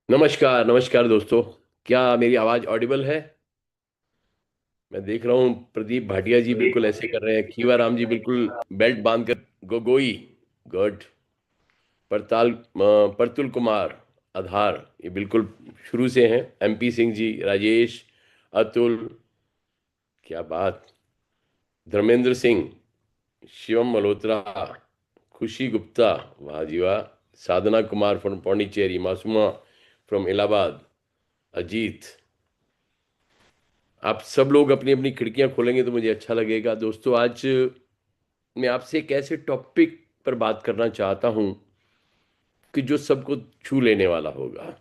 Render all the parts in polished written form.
नमस्कार नमस्कार दोस्तों। क्या मेरी आवाज़ ऑडिबल है? मैं देख रहा हूँ प्रदीप भाटिया जी बिल्कुल ऐसे कर रहे हैं, खीवा राम जी बिल्कुल बेल्ट बांध कर गोगोई। गुड। परतुल कुमार आधार, ये बिल्कुल शुरू से हैं। एमपी सिंह जी, राजेश, अतुल, क्या बात, धर्मेंद्र सिंह, शिवम मल्होत्रा, खुशी गुप्ता, वाह जी वाह, साधना कुमार फ्रॉम पौंडीचेरी, मासूमा फ्रॉम इलाहाबाद, अजीत। आप सब लोग अपनी अपनी खिड़कियां खोलेंगे तो मुझे अच्छा लगेगा। दोस्तों, आज मैं आपसे एक ऐसे टॉपिक पर बात करना चाहता हूं कि जो सबको छू लेने वाला होगा।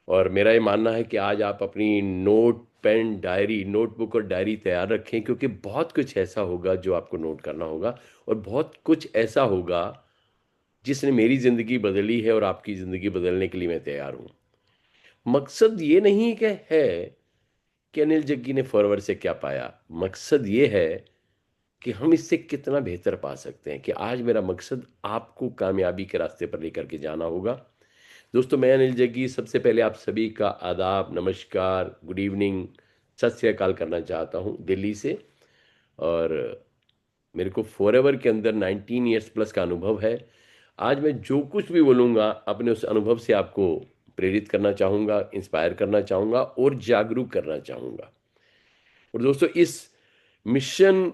और मेरा ये मानना है कि आज आप अपनी नोट पेन डायरी, नोटबुक और डायरी तैयार रखें, क्योंकि बहुत कुछ ऐसा होगा जो आपको नोट करना होगा। और बहुत कुछ ऐसा होगा जिसने मेरी ज़िंदगी बदली है, और आपकी ज़िंदगी बदलने के लिए मैं तैयार हूं। मकसद ये नहीं कि है कि अनिल जग्गी ने फॉरवर्ड से क्या पाया। मकसद ये है कि हम इससे कितना बेहतर पा सकते हैं। कि आज मेरा मकसद आपको कामयाबी के रास्ते पर लेकर के जाना होगा। दोस्तों, मैं अनिल जग्गी सबसे पहले आप सभी का आदाब, नमस्कार, गुड इवनिंग, सत श्री अकाल करना चाहता हूं दिल्ली से। और मेरे को फॉरएवर के अंदर 19 ईयर्स प्लस का अनुभव है। आज मैं जो कुछ भी बोलूँगा अपने उस अनुभव से आपको प्रेरित करना चाहूँगा, इंस्पायर करना चाहूँगा और जागरूक करना चाहूँगा। और दोस्तों, इस मिशन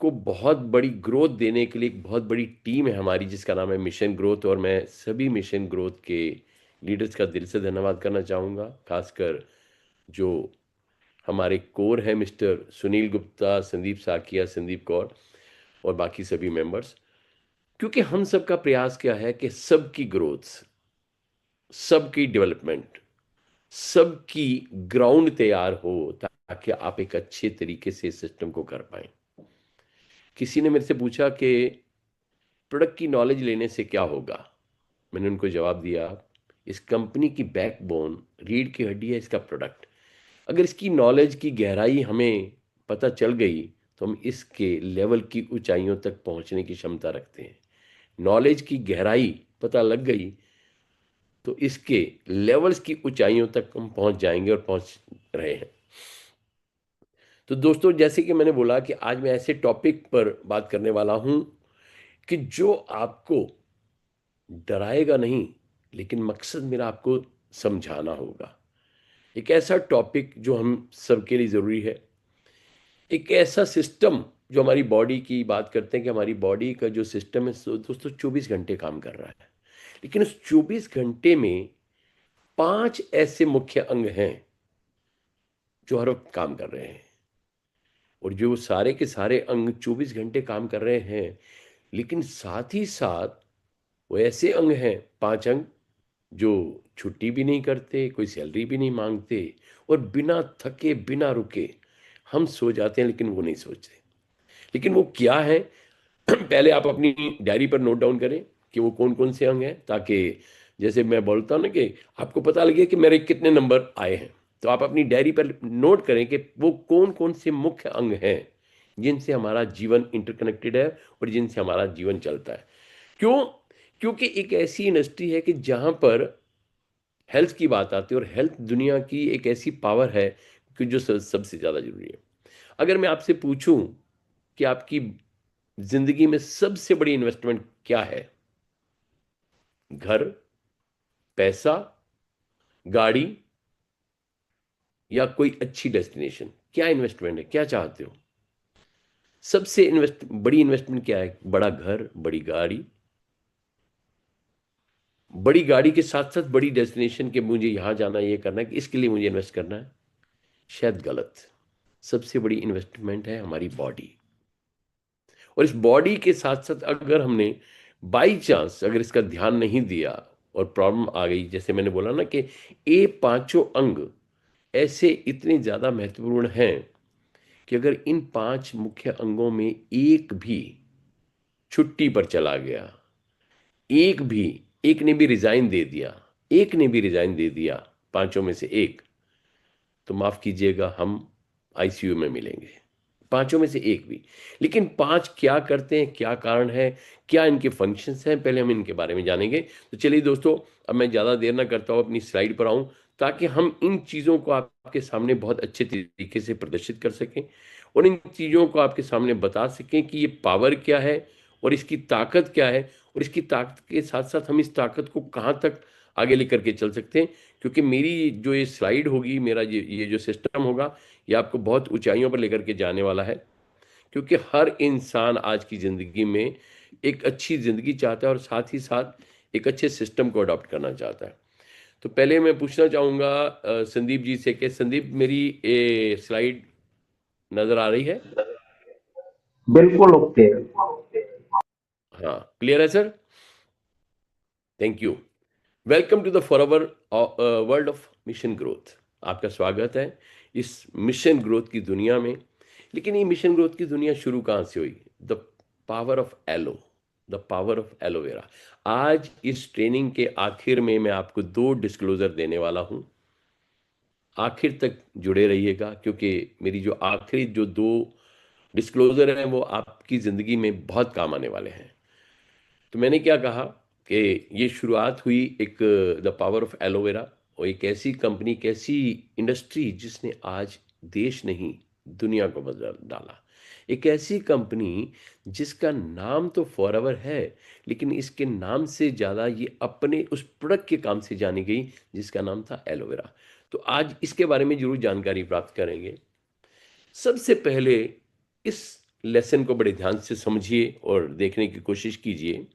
को बहुत बड़ी ग्रोथ देने के लिए एक बहुत बड़ी टीम है हमारी, जिसका नाम है मिशन ग्रोथ। और मैं सभी मिशन ग्रोथ के लीडर्स का दिल से धन्यवाद करना चाहूँगा, खासकर जो हमारे कोर है, मिस्टर सुनील गुप्ता, संदीप साकिया, संदीप कौर और बाकी सभी मेंबर्स। क्योंकि हम सबका प्रयास क्या है कि सबकी ग्रोथ, सबकी डेवलपमेंट, सबकी ग्राउंड तैयार हो, ताकि आप एक अच्छे तरीके से इस सिस्टम को कर पाएं। किसी ने मेरे से पूछा कि प्रोडक्ट की नॉलेज लेने से क्या होगा। मैंने उनको जवाब दिया, इस कंपनी की बैकबोन, रीढ़ की हड्डी है इसका प्रोडक्ट। अगर इसकी नॉलेज की गहराई हमें पता चल गई तो हम इसके लेवल की ऊंचाइयों तक पहुंचने की क्षमता रखते हैं। नॉलेज की गहराई पता लग गई तो इसके लेवल्स की ऊंचाइयों तक हम पहुंच जाएंगे और पहुंच रहे हैं। तो दोस्तों, जैसे कि मैंने बोला कि आज मैं ऐसे टॉपिक पर बात करने वाला हूं कि जो आपको डराएगा नहीं, लेकिन मकसद मेरा आपको समझाना होगा। एक ऐसा टॉपिक जो हम सबके लिए ज़रूरी है। एक ऐसा सिस्टम जो हमारी बॉडी की बात करते हैं कि हमारी बॉडी का जो सिस्टम है दोस्तों 24 घंटे काम कर रहा है। लेकिन उस 24 घंटे में 5 ऐसे मुख्य अंग हैं जो हर वक्त काम कर रहे हैं। और जो सारे के सारे अंग 24 घंटे काम कर रहे हैं, लेकिन साथ ही साथ वो ऐसे अंग हैं, 5 अंग, जो छुट्टी भी नहीं करते, कोई सैलरी भी नहीं मांगते, और बिना थके बिना रुके हम सो जाते हैं, लेकिन वो नहीं सोचते। लेकिन वो क्या है? पहले आप अपनी डायरी पर नोट डाउन करें कि वो कौन कौन से अंग हैं, ताकि जैसे मैं बोलता हूँ ना कि आपको पता लगे कि मेरे कितने नंबर आए हैं। तो आप अपनी डायरी पर नोट करें कि वो कौन कौन से मुख्य अंग हैं जिनसे हमारा जीवन इंटरकनेक्टेड है और जिनसे हमारा जीवन चलता है। क्यों? क्योंकि एक ऐसी इंडस्ट्री है कि जहां पर हेल्थ की बात आती है, और हेल्थ दुनिया की एक ऐसी पावर है कि जो सबसे ज्यादा जरूरी है। अगर मैं आपसे पूछूं कि आपकी जिंदगी में सबसे बड़ी इन्वेस्टमेंट क्या है? घर, पैसा, गाड़ी, या कोई अच्छी डेस्टिनेशन? क्या इन्वेस्टमेंट है? क्या चाहते हो? सबसे बड़ी इन्वेस्टमेंट क्या है? बड़ा घर, बड़ी गाड़ी। बड़ी गाड़ी के साथ साथ बड़ी डेस्टिनेशन के मुझे यहां जाना है, ये करना है, कि इसके लिए मुझे इन्वेस्ट करना है। शायद गलत। सबसे बड़ी इन्वेस्टमेंट है हमारी बॉडी। और इस बॉडी के साथ साथ अगर हमने बाई चांस अगर इसका ध्यान नहीं दिया और प्रॉब्लम आ गई, जैसे मैंने बोला ना कि ये पांचों अंग ऐसे इतने ज्यादा महत्वपूर्ण हैं कि अगर इन 5 मुख्य अंगों में एक भी छुट्टी पर चला गया, एक भी, एक ने भी रिजाइन दे दिया, एक ने भी रिजाइन दे दिया, पांचों में से एक, तो माफ कीजिएगा, हम आईसीयू में मिलेंगे। पांचों में से एक भी। लेकिन पांच क्या करते हैं, क्या कारण है, क्या इनके फंक्शंस हैं, पहले हम इनके बारे में जानेंगे। तो चलिए दोस्तों, अब मैं ज़्यादा देर ना करता हूँ, अपनी स्लाइड पर आऊँ, ताकि हम इन चीज़ों को आपके सामने बहुत अच्छे तरीके से प्रदर्शित कर सकें और इन चीज़ों को आपके सामने बता सकें कि ये पावर क्या है और इसकी ताकत क्या है, और इसकी ताकत के साथ साथ हम इस ताकत को कहाँ तक आगे लेकर के चल सकते हैं। क्योंकि मेरी जो ये स्लाइड होगी, मेरा ये जो सिस्टम होगा, ये आपको बहुत ऊंचाइयों पर लेकर के जाने वाला है। क्योंकि हर इंसान आज की ज़िंदगी में एक अच्छी ज़िंदगी चाहता है और साथ ही साथ एक अच्छे सिस्टम को अडॉप्ट करना चाहता है। तो पहले मैं पूछना चाहूँगा संदीप जी से कि संदीप, मेरी ये स्लाइड नज़र आ रही है? बिल्कुल ओके। हाँ, क्लियर है sir? Thank you. Welcome to the forever world of mission growth. आपका स्वागत है इस मिशन ग्रोथ की दुनिया में। लेकिन ये मिशन ग्रोथ की दुनिया शुरू कहाँ से हुई? The power of aloe, the power of aloe vera. आज इस ट्रेनिंग के आखिर में मैं आपको दो डिस्क्लोजर देने वाला हूँ। आखिर तक जुड़े रहिएगा, क्योंकि मेरी जो आखिरी जो दो डिस्क्लोजर हैं वो आपकी ज़िंदगी में बहुत काम आने वाले हैं। तो मैंने क्या कहा कि ये शुरुआत हुई एक द पावर ऑफ एलोवेरा, और एक ऐसी कंपनी, एक ऐसी इंडस्ट्री जिसने आज देश नहीं दुनिया को बदल डाला। एक ऐसी कंपनी जिसका नाम तो फॉरएवर है, लेकिन इसके नाम से ज़्यादा ये अपने उस प्रोडक्ट के काम से जानी गई जिसका नाम था एलोवेरा। तो आज इसके बारे में जरूर जानकारी प्राप्त करेंगे। सबसे पहले इस लेसन को बड़े ध्यान से समझिए और देखने की कोशिश कीजिए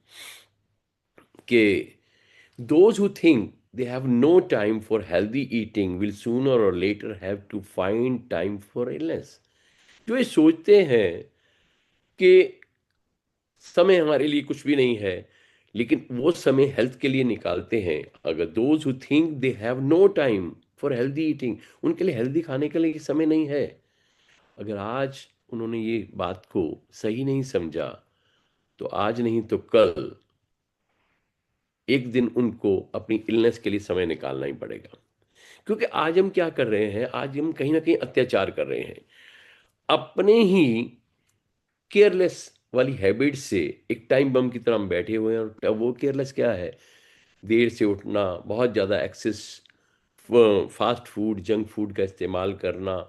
कि those who think they have no time for healthy eating will sooner or later have to find time for illness। जो ये सोचते हैं कि समय हमारे लिए कुछ भी नहीं है, लेकिन वो समय हेल्थ के लिए निकालते हैं। अगर those who think they have no time for healthy eating, उनके लिए हेल्दी खाने के लिए समय नहीं है। अगर आज उन्होंने ये बात को सही नहीं समझा, तो आज नहीं तो कल एक दिन उनको अपनी इलनेस के लिए समय निकालना ही पड़ेगा। क्योंकि आज हम क्या कर रहे हैं, आज हम कहीं ना कहीं अत्याचार कर रहे हैं अपने ही केयरलेस वाली हैबिट से। एक टाइम बम की तरह हम बैठे हुए हैं, और वो केयरलेस क्या है? देर से उठना, बहुत ज़्यादा excess fast food, junk food का इस्तेमाल करना,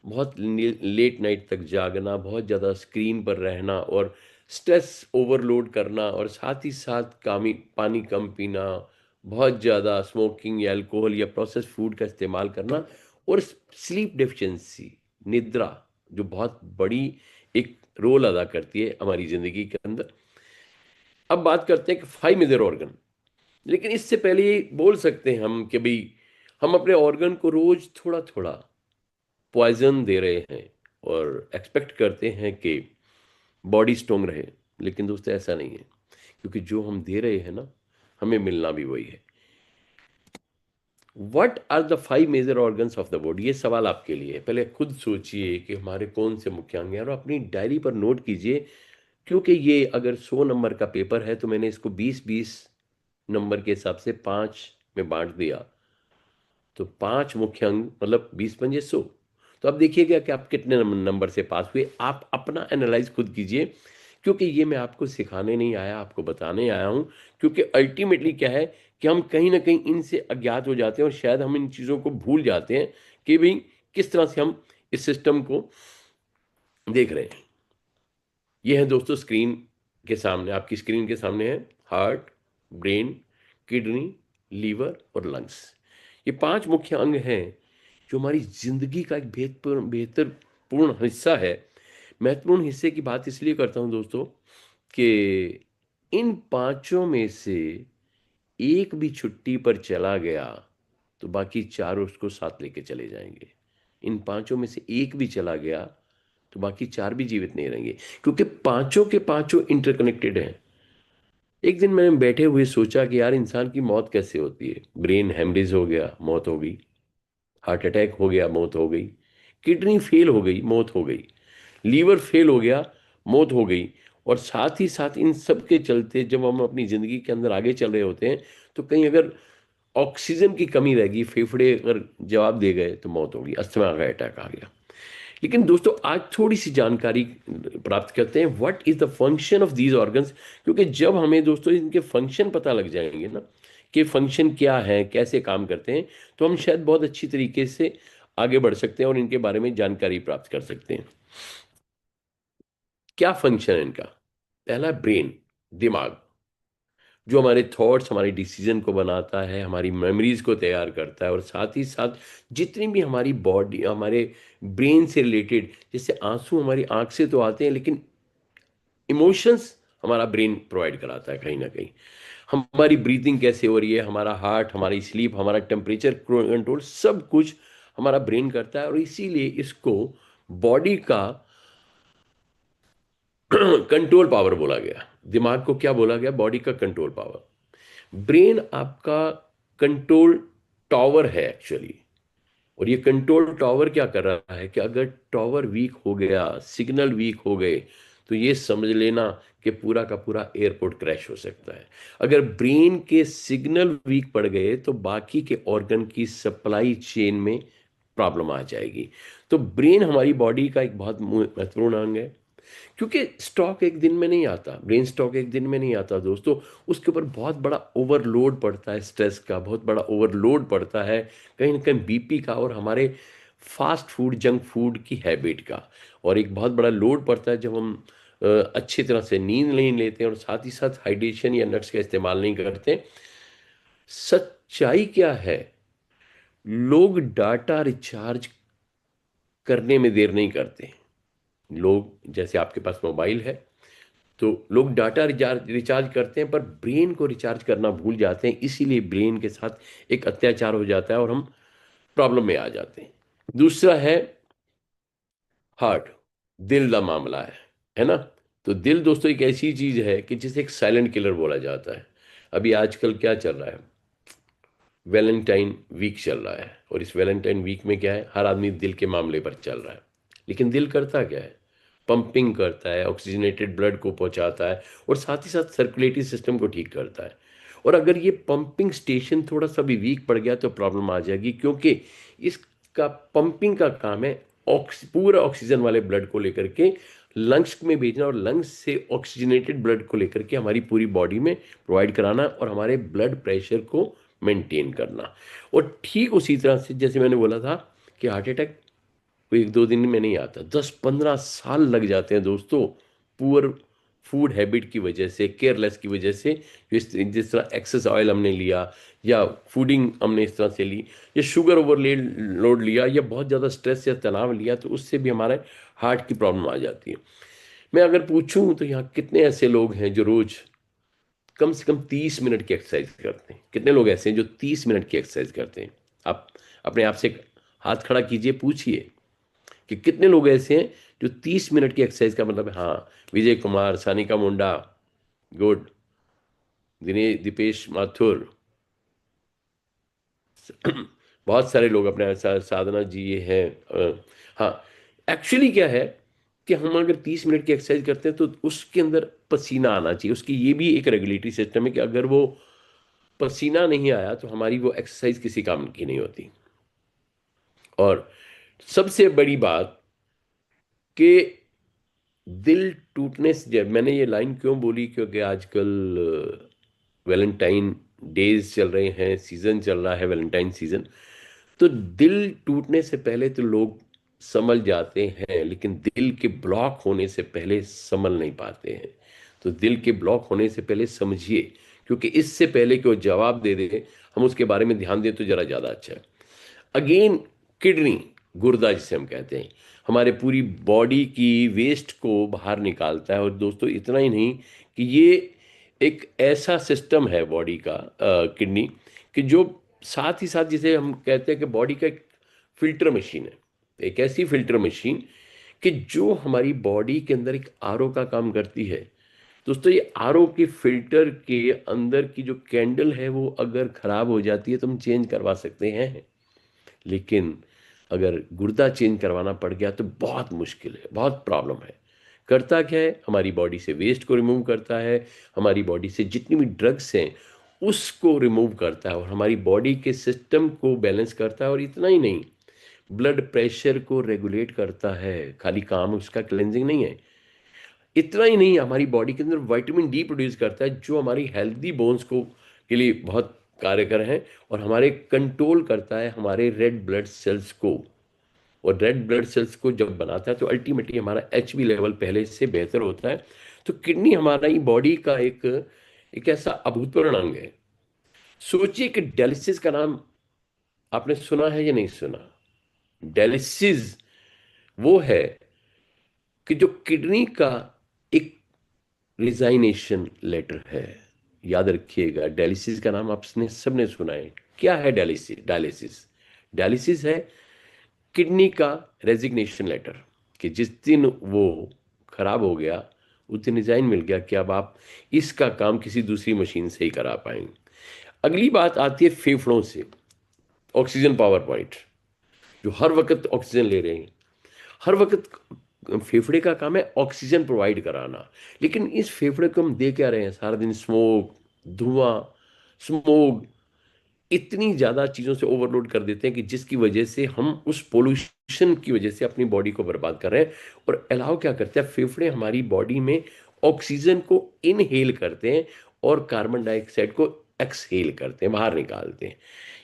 बहुत लेट नाइट तक जागना, बहुत ज़्यादा स्क्रीन पर रहना और स्ट्रेस ओवरलोड करना, और साथ ही साथ कामी पानी कम पीना, बहुत ज़्यादा स्मोकिंग या अल्कोहल या प्रोसेस फूड का इस्तेमाल करना, और स्लीप डेफिशिएंसी, निद्रा, जो बहुत बड़ी एक रोल अदा करती है हमारी ज़िंदगी के अंदर। अब बात करते हैं कि फाइव मेजर ऑर्गन। लेकिन इससे पहले ये बोल सकते हैं हम कि भाई, हम अपने ऑर्गन को रोज थोड़ा थोड़ा पॉइजन दे रहे हैं और एक्सपेक्ट करते हैं कि बॉडी स्ट्रोंग रहे। लेकिन दोस्तों, ऐसा नहीं है, क्योंकि जो हम दे रहे हैं ना, हमें मिलना भी वही है। What are the five major organs of the body? ये सवाल आपके लिए है। पहले खुद सोचिए कि हमारे कौन से मुख्य अंग हैं, और अपनी डायरी पर नोट कीजिए। क्योंकि ये अगर 100 नंबर का पेपर है, तो मैंने इसको 20-20 नंबर के हिसाब से पांच में बांट दिया। तो पांच मुख्य अंग मतलब 20 पंजे 100। तो अब देखिएगा कि आप कितने नंबर से पास हुए। आप अपना एनालाइज खुद कीजिए, क्योंकि ये मैं आपको सिखाने नहीं आया, आपको बताने आया हूं। क्योंकि अल्टीमेटली क्या है कि हम कहीं ना कहीं इनसे अज्ञात हो जाते हैं, और शायद हम इन चीज़ों को भूल जाते हैं कि भाई किस तरह से हम इस सिस्टम को देख रहे हैं। ये है दोस्तों स्क्रीन के सामने, आपकी स्क्रीन के सामने है हार्ट, ब्रेन, किडनी, लीवर और लंग्स। ये पांच मुख्य अंग हैं जो हमारी जिंदगी का एक बेहतरपूर्ण हिस्सा है। महत्वपूर्ण हिस्से की बात इसलिए करता हूं दोस्तों कि इन पांचों में से एक भी छुट्टी पर चला गया, तो बाकी चार उसको साथ लेके चले जाएंगे। इन पांचों में से एक भी चला गया, तो बाकी चार भी जीवित नहीं रहेंगे, क्योंकि पांचों के पांचों इंटरकनेक्टेड हैं। एक दिन मैंने बैठे हुए सोचा कि यार, इंसान की मौत कैसे होती है? ब्रेन हेमरेज हो गया, मौत हो गई। हार्ट अटैक हो गया, मौत हो गई। किडनी फेल हो गई, मौत हो गई। लीवर फेल हो गया, मौत हो गई। और साथ ही साथ इन सब के चलते जब हम अपनी ज़िंदगी के अंदर आगे चल रहे होते हैं, तो कहीं अगर ऑक्सीजन की कमी रहेगी, फेफड़े अगर जवाब दे गए, तो मौत होगी, अस्थमा का अटैक आ गया। लेकिन दोस्तों आज थोड़ी सी जानकारी प्राप्त करते हैं what is the function of these organs. क्योंकि जब हमें दोस्तों इनके फंक्शन पता लग जाएंगे ना कि फंक्शन क्या है, कैसे काम करते हैं, तो हम शायद बहुत अच्छी तरीके से आगे बढ़ सकते हैं और इनके बारे में जानकारी प्राप्त कर सकते हैं। क्या फंक्शन है इनका? पहला, ब्रेन, दिमाग, जो हमारे थॉट्स, हमारे डिसीजन को बनाता है, हमारी मेमोरीज को तैयार करता है, और साथ ही साथ जितनी भी हमारी बॉडी, हमारे ब्रेन से रिलेटेड, जैसे आंसू हमारी आंख से तो आते हैं, लेकिन इमोशंस हमारा ब्रेन प्रोवाइड कराता है कहीं ना कहीं। हमारी ब्रीथिंग कैसे हो रही है, हमारा हार्ट, हमारी स्लीप, हमारा टेम्परेचर कंट्रोल, सब कुछ हमारा ब्रेन करता है। और इसीलिए इसको बॉडी का कंट्रोल पावर बोला गया। दिमाग को क्या बोला गया? बॉडी का कंट्रोल पावर। ब्रेन आपका कंट्रोल टावर है एक्चुअली। और ये कंट्रोल टावर क्या कर रहा है कि अगर टावर वीक हो गया, सिग्नल वीक हो गए, तो ये समझ लेना कि पूरा का पूरा एयरपोर्ट क्रैश हो सकता है। अगर ब्रेन के सिग्नल वीक पड़ गए तो बाकी के ऑर्गन की सप्लाई चेन में प्रॉब्लम आ जाएगी। तो ब्रेन हमारी बॉडी का एक बहुत महत्वपूर्ण अंग है। क्योंकि स्टॉक एक दिन में नहीं आता, ब्रेन स्टॉक एक दिन में नहीं आता दोस्तों। उसके ऊपर बहुत बड़ा ओवरलोड पड़ता है, स्ट्रेस का बहुत बड़ा ओवरलोड पड़ता है, कहीं ना कहीं बीपी का, और हमारे फास्ट फूड, जंक फूड की हैबिट का। और एक बहुत बड़ा लोड पड़ता है जब हम अच्छी तरह से नींद नहीं लेते हैं, और साथ ही साथ हाइड्रेशन या नट्स का इस्तेमाल नहीं करते। सच्चाई क्या है? लोग डाटा रिचार्ज करने में देर नहीं करते। लोग, जैसे आपके पास मोबाइल है, तो लोग डाटा रिचार्ज रिचार्ज करते हैं, पर ब्रेन को रिचार्ज करना भूल जाते हैं। इसीलिए ब्रेन के साथ एक अत्याचार हो जाता है और हम प्रॉब्लम में आ जाते हैं। दूसरा है हार्ट, दिल का मामला है ना? तो दिल दोस्तों एक ऐसी चीज है कि जिसे एक साइलेंट किलर बोला जाता है। अभी आजकल क्या चल रहा है? वैलेंटाइन वीक चल रहा है, और इस वैलेंटाइन वीक में क्या है, हर आदमी दिल के मामले पर चल रहा है। लेकिन दिल करता क्या है? पंपिंग करता है, ऑक्सीजनेटेड ब्लड को पहुंचाता है, और साथ ही साथ सर्कुलेटरी सिस्टम को ठीक करता है। और अगर ये पंपिंग स्टेशन थोड़ा सा भी वीक पड़ गया तो प्रॉब्लम आ जाएगी, क्योंकि इसका पंपिंग का काम है पूरा ऑक्सीजन वाले ब्लड को लेकर के लंग्स में भेजना, और लंग्स से ऑक्सीजनेटेड ब्लड को लेकर के हमारी पूरी बॉडी में प्रोवाइड कराना, और हमारे ब्लड प्रेशर को मेंटेन करना। और ठीक उसी तरह से जैसे मैंने बोला था कि हार्ट अटैक कोई एक दो दिन में नहीं आता, 10-15 साल लग जाते हैं दोस्तों। पुअर फूड हैबिट की वजह से, केयरलेस की वजह से, जिस तरह एक्सेस ऑयल हमने लिया, या फूडिंग हमने इस तरह से ली, या शुगर लोड लिया, या बहुत ज़्यादा स्ट्रेस या तनाव लिया, तो उससे भी हमारे हार्ट की प्रॉब्लम आ जाती है। मैं अगर पूछूं तो यहाँ कितने ऐसे लोग हैं जो रोज कम से कम 30 मिनट की एक्सरसाइज करते हैं? कितने लोग ऐसे हैं जो 30 मिनट की एक्सरसाइज करते हैं? आप अपने आप से हाथ खड़ा कीजिए, पूछिए कि कितने लोग ऐसे हैं जो 30 मिनट की एक्सरसाइज का मतलब है। हाँ, विजय कुमार, सानिका मुंडा, गुड, दिनेश, दीपेश माथुर, बहुत सारे लोग अपने साधना जी ये हैं। हाँ, एक्चुअली क्या है कि हम अगर 30 मिनट की एक्सरसाइज करते हैं तो उसके अंदर पसीना आना चाहिए। उसकी ये भी एक रेगुलेटरी सिस्टम है कि अगर वो पसीना नहीं आया तो हमारी वो एक्सरसाइज किसी काम की नहीं होती। और सबसे बड़ी बात कि दिल टूटने से, जब मैंने ये लाइन क्यों बोली, क्योंकि आजकल वैलेंटाइन डेज चल रहे हैं, सीजन चल रहा है वैलेंटाइन सीजन। तो दिल टूटने से पहले तो लोग संभल जाते हैं, लेकिन दिल के ब्लॉक होने से पहले संभल नहीं पाते हैं। तो दिल के ब्लॉक होने से पहले समझिए, क्योंकि इससे पहले कि वो जवाब दे दे, हम उसके बारे में ध्यान दें तो जरा ज़्यादा अच्छा है। अगेन, किडनी, गुर्दा जिसे हम कहते हैं, हमारे पूरी बॉडी की वेस्ट को बाहर निकालता है। और दोस्तों इतना ही नहीं कि ये एक ऐसा सिस्टम है बॉडी का, किडनी, कि जो साथ ही साथ जिसे हम कहते हैं कि बॉडी का एक फिल्टर मशीन है। एक ऐसी फिल्टर मशीन कि जो हमारी बॉडी के अंदर एक आरओ का काम करती है। दोस्तों ये आरओ के फिल्टर के अंदर की जो कैंडल है वो अगर खराब हो जाती है तो हम चेंज करवा सकते हैं, लेकिन अगर गुर्दा चेंज करवाना पड़ गया तो बहुत मुश्किल है, बहुत प्रॉब्लम है। करता क्या है? हमारी बॉडी से वेस्ट को रिमूव करता है, हमारी बॉडी से जितनी भी ड्रग्स हैं उसको रिमूव करता है, और हमारी बॉडी के सिस्टम को बैलेंस करता है। और इतना ही नहीं, ब्लड प्रेशर को रेगुलेट करता है, खाली काम उसका क्लेंजिंग नहीं है। इतना ही नहीं, हमारी बॉडी के अंदर विटामिन डी प्रोड्यूस करता है, जो हमारी हेल्दी बोन्स को के लिए बहुत कारगर है, और हमारे कंट्रोल करता है हमारे रेड ब्लड सेल्स को। और रेड ब्लड सेल्स को जब बनाता है तो अल्टीमेटली हमारा एचबी लेवल पहले से बेहतर होता है। तो किडनी हमारा ही बॉडी का एक एक ऐसा अभूतपूर्व अंग है। सोचिए कि डायलिसिस का नाम आपने सुना है या नहीं सुना। डायलिसिस वो है कि जो किडनी का एक रिजाइनेशन लेटर है। याद रखिएगा, डायलिसिस का नाम आपने सबने सुना है। क्या है डायलिसिस? डायलिसिस डायलिसिस है किडनी का रेजिग्नेशन लेटर, कि जिस दिन वो खराब हो गया उस दिन रिजाइन मिल गया कि अब आप इसका काम किसी दूसरी मशीन से ही करा पाएंगे। अगली बात आती है फेफड़ों से। ऑक्सीजन पावर पॉइंट, जो हर वक्त ऑक्सीजन ले रहे हैं, हर वक्त फेफड़े का काम है ऑक्सीजन प्रोवाइड कराना। लेकिन इस फेफड़े को हम दे क्या रहे हैं? सारा दिन स्मोक, धुआं, स्मोक, इतनी ज्यादा चीजों से ओवरलोड कर देते हैं कि जिसकी वजह से हम उस पोल्यूशन की वजह से अपनी बॉडी को बर्बाद कर रहे हैं। और अलाउ क्या करते हैं? फेफड़े हमारी बॉडी में ऑक्सीजन को इनहेल करते हैं और कार्बन डाइऑक्साइड को एक्सहेल करते हैं, बाहर निकालते हैं।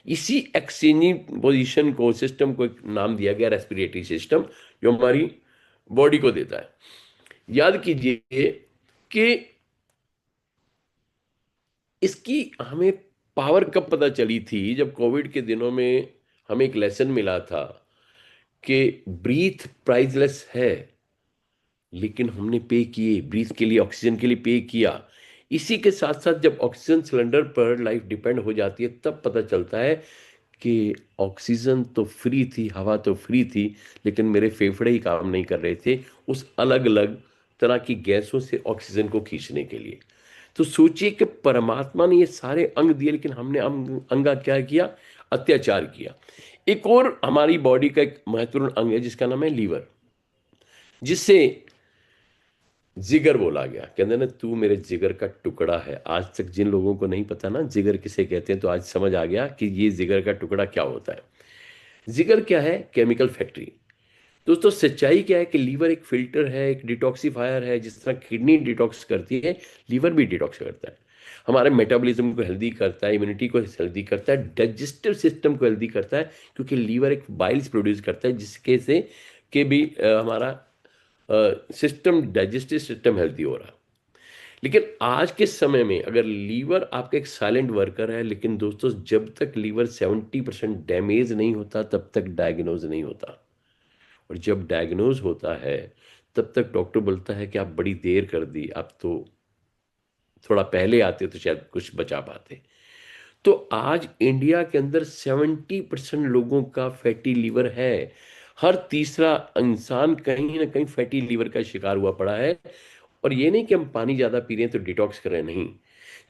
इसी एक्सचेंजिंग पोजीशन को, सिस्टम को एक नाम दिया गया रेस्पिरेटरी सिस्टम, जो हमारी बॉडी को देता है। याद कीजिए कि इसकी हमें पावर कब पता चली थी? जब कोविड के दिनों में हमें एक लेसन मिला था कि ब्रीथ प्राइसलेस है, लेकिन हमने पे किए ब्रीथ के लिए, ऑक्सीजन के लिए पे किया। इसी के साथ साथ जब ऑक्सीजन सिलेंडर पर लाइफ डिपेंड हो जाती है, तब पता चलता है कि ऑक्सीजन तो फ्री थी, हवा तो फ्री थी, लेकिन मेरे फेफड़े ही काम नहीं कर रहे थे उस अलग अलग तरह की गैसों से ऑक्सीजन को खींचने के लिए। तो सोचिए कि परमात्मा ने ये सारे अंग दिए, लेकिन हमने अंगा क्या किया? अत्याचार किया। एक और हमारी बॉडी का एक महत्वपूर्ण अंग है जिसका नाम है लीवर, जिससे जिगर बोला गया। कहते ना, तू मेरे जिगर का टुकड़ा है। आज तक जिन लोगों को नहीं पता ना जिगर किसे कहते हैं, तो आज समझ आ गया कि ये जिगर का टुकड़ा क्या होता है। जिगर क्या है? Chemical factory. दोस्तों, सच्चाई क्या है कि लीवर एक फिल्टर है, एक डिटॉक्सिफायर है। जिस तरह किडनी डिटॉक्स करती है, लीवर भी डिटॉक्स करता है। हमारे मेटाबॉलिज्म को हेल्दी करता है, इम्यूनिटी को हेल्दी करता है, डाइजेस्टिव सिस्टम को हेल्दी करता है, क्योंकि लीवर एक बाइल्स प्रोड्यूस करता है जिसके से के भी हमारा सिस्टम, डाइजेस्टिव सिस्टम हेल्दी हो रहा। लेकिन आज के समय में अगर लीवर आपका एक साइलेंट वर्कर है, लेकिन दोस्तों जब तक लीवर 70% डैमेज नहीं होता तब तक डायग्नोज नहीं होता। और जब डायग्नोज होता है तब तक डॉक्टर बोलता है कि आप बड़ी देर कर दी, आप तो थोड़ा पहले आते तो शायद कुछ बचा पाते। तो आज इंडिया के अंदर 70% लोगों का फैटी लीवर है। हर तीसरा इंसान कहीं ना कहीं फैटी लीवर का शिकार हुआ पड़ा है। और ये नहीं कि हम पानी ज्यादा पी रहे हैं तो डिटॉक्स कर रहे हैं, नहीं।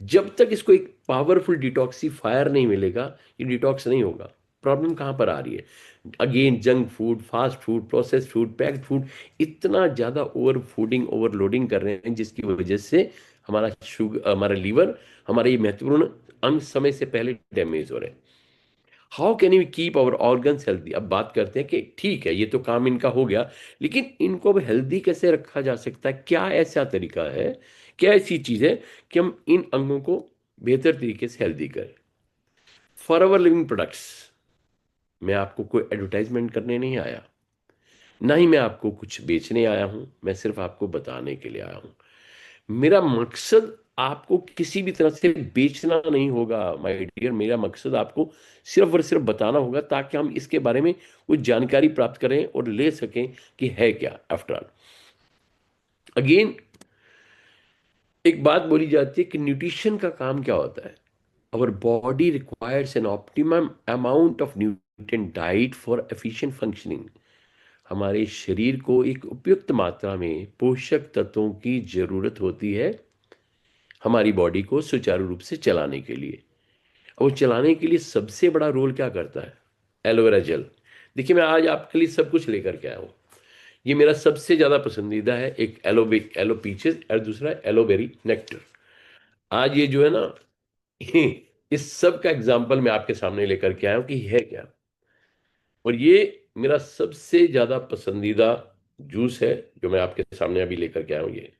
जब तक इसको एक पावरफुल डिटॉक्सीफायर नहीं मिलेगा, ये डिटॉक्स नहीं होगा। प्रॉब्लम कहाँ पर आ रही है? Again, junk food, fast food, processed food, packed food, इतना ज्यादा ओवर फूडिंग, ओवरलोडिंग कर रहे हैं, जिसकी वजह से हमारा शुगर, हमारा लीवर, हमारे ये महत्वपूर्ण अंग समय से पहले डैमेज हो रहे हैं। How can you keep our organs healthy? अब बात करते हैं कि ठीक है, ये तो काम इनका हो गया, लेकिन इनको अब हेल्दी कैसे रखा जा सकता है? क्या ऐसा तरीका है, क्या ऐसी चीज है कि हम इन अंगों को बेहतर तरीके से हेल्दी करें? फॉर लिविंग प्रोडक्ट्स, मैं आपको कोई एडवर्टाइजमेंट करने नहीं आया, ना ही मैं आपको कुछ बेचने आया हूं। मैं सिर्फ आपको बताने के लिए आया हूं। मेरा मकसद आपको किसी भी तरह से बेचना नहीं होगा माय डियर। मेरा मकसद आपको सिर्फ और सिर्फ बताना होगा, ताकि हम इसके बारे में कुछ जानकारी प्राप्त करें और ले सकें कि है क्या। आफ्टर ऑल, अगेन, एक बात बोली जाती है कि न्यूट्रिशन का काम क्या होता है। Our body requires an optimum amount of nutrient diet for efficient functioning. हमारे शरीर को एक उपयुक्त मात्रा में पोषक तत्वों की जरूरत होती है हमारी बॉडी को सुचारू रूप से चलाने के लिए। और चलाने के लिए सबसे बड़ा रोल क्या करता है? Aloe vera gel. देखिए, मैं आज आपके लिए सब कुछ लेकर के आया हूँ। ये मेरा सबसे ज्यादा पसंदीदा है, एक एलो पीचेस और दूसरा एलोवेरी नेक्टर। आज ये जो है ना, इस सब का एग्जाम्पल मैं आपके सामने लेकर के आया हूं कि है क्या। और ये मेरा सबसे ज्यादा पसंदीदा जूस है जो मैं आपके सामने अभी लेकर के आया हूं, ये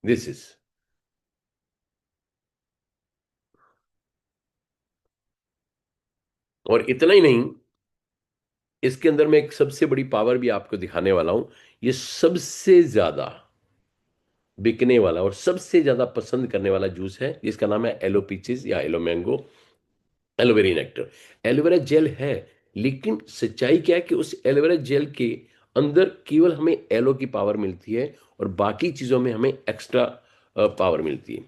दिस इज। और इतना ही नहीं, इसके अंदर मैं एक सबसे बड़ी पावर भी आपको दिखाने वाला हूं। ये सबसे ज्यादा बिकने वाला और सबसे ज्यादा पसंद करने वाला जूस है, जिसका नाम है एलो पीचेस या aloe mango, aloe vera nectar. Aloe vera gel है, लेकिन सच्चाई क्या है कि उस एलोवेरा जेल के अंदर केवल हमें एलो की पावर मिलती है और बाकी चीजों में हमें एक्स्ट्रा पावर मिलती है।